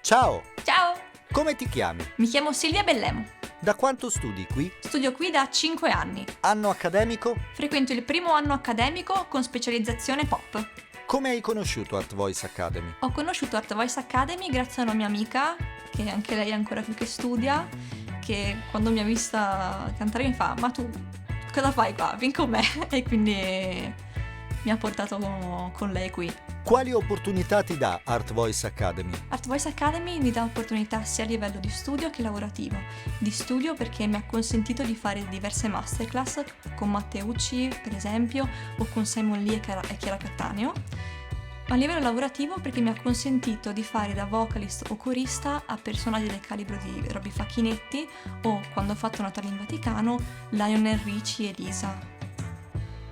Ciao, Ciao, come ti chiami? mi chiamo Silvia Bellemo. Da quanto studi qui? Studio qui da 5 anni. Anno accademico? Frequento il primo anno accademico con specializzazione pop. Come hai conosciuto Art Voice Academy? Ho conosciuto Art Voice Academy grazie a una mia amica, che anche lei è ancora qui che studia, che quando mi ha vista cantare mi fa: ma tu cosa fai qua? Vieni con me. E quindi mi ha portato con lei qui. Quali opportunità ti dà Art Voice Academy? Art Voice Academy mi dà opportunità sia a livello di studio che lavorativo. Di studio perché mi ha consentito di fare diverse masterclass con Matteucci, per esempio, o con Simon Lee e Chiara Cattaneo. A livello lavorativo perché mi ha consentito di fare da vocalist o corista a personaggi del calibro di Robby Facchinetti o, quando ho fatto Natale in Vaticano, Lionel Richie e Lisa.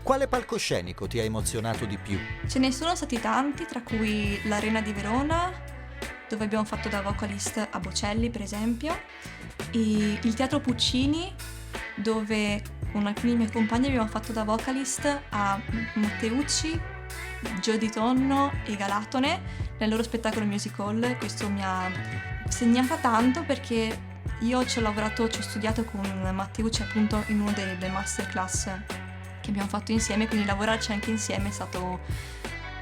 Quale palcoscenico ti ha emozionato di più? Ce ne sono stati tanti, tra cui l'Arena di Verona, dove abbiamo fatto da vocalist a Bocelli, per esempio, e il Teatro Puccini, dove con alcuni miei compagni abbiamo fatto da vocalist a Matteucci, Gio Di Tonno e Galatone nel loro spettacolo musical. Questo mi ha segnata tanto perché io ci ho studiato con Matteucci appunto in una delle masterclass che abbiamo fatto insieme, quindi lavorarci anche insieme è stato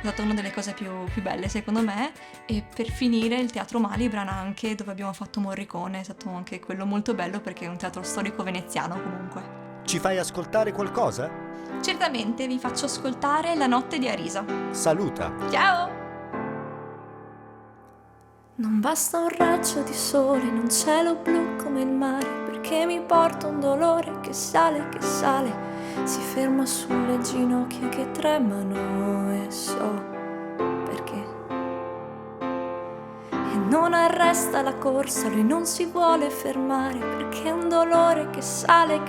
una delle cose più belle secondo me. E per finire il Teatro Malibran anche, dove abbiamo fatto Morricone, è stato anche quello molto bello perché è un teatro storico veneziano comunque. Ci fai ascoltare qualcosa? Certamente vi faccio ascoltare La notte di Arisa. Saluta! Ciao! Non basta un raggio di sole in un cielo blu come il mare, perché mi porta un dolore che sale, si ferma sulle ginocchia che tremano e so perché. E non arresta la corsa, lui non si vuole fermare, perché è un dolore che sale,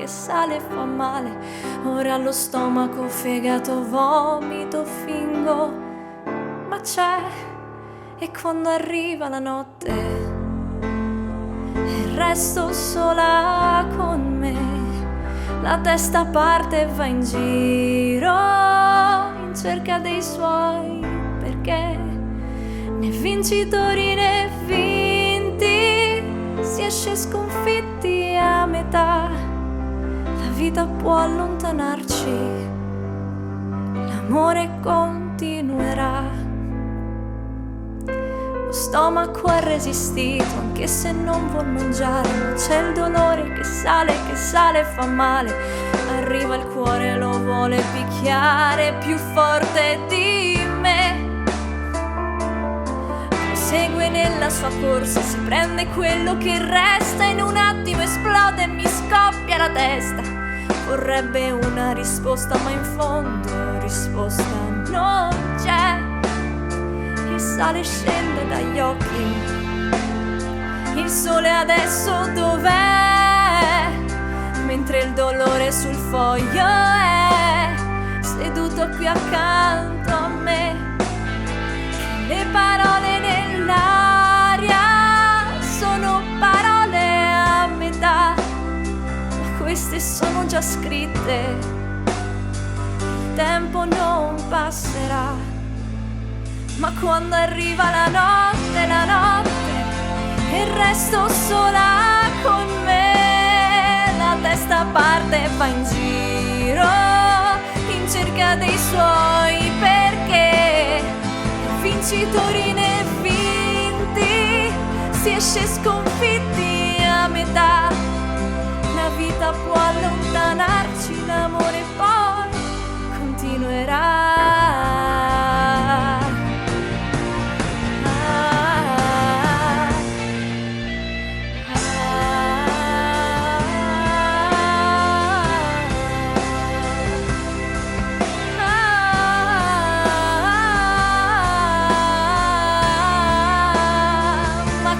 fa male. Ora allo stomaco, fegato, vomito, fingo, ma c'è. E quando arriva la notte e resto sola con me, la testa parte e va in giro in cerca dei suoi perché. Né vincitori né vinti, si esce sconfitti a metà. La vita può allontanarci, l'amore continuerà. Lo stomaco ha resistito anche se non vuol mangiare, ma c'è il dolore che sale, fa male. Arriva il cuore, lo vuole picchiare più forte di me. Prosegue nella sua corsa, si prende quello che resta, in un attimo esplode e mi scoppia la testa. Vorrebbe una risposta, ma in fondo risposta non c'è. Il sale scende dagli occhi, il sole adesso dov'è? Mentre il dolore sul foglio è seduto qui accanto a me. Che le parole nell'aria sono parole a metà, ma queste sono già scritte, il tempo non passerà. Ma quando arriva la notte e resto sola con me, la testa parte e va in giro in cerca dei suoi perché. Vincitori né vinti, si esce sconfitti a metà. La vita può allontanarci, l'amore poi continuerà.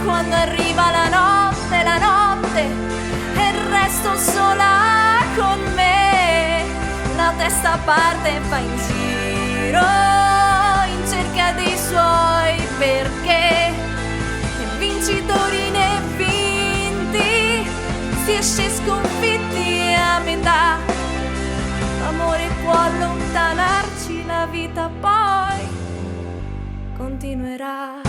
Quando arriva la notte e resto sola con me, la testa parte e va in giro in cerca dei suoi perché. Né vincitori né vinti, si esce sconfitti a metà. L'amore può allontanarci, la vita poi continuerà.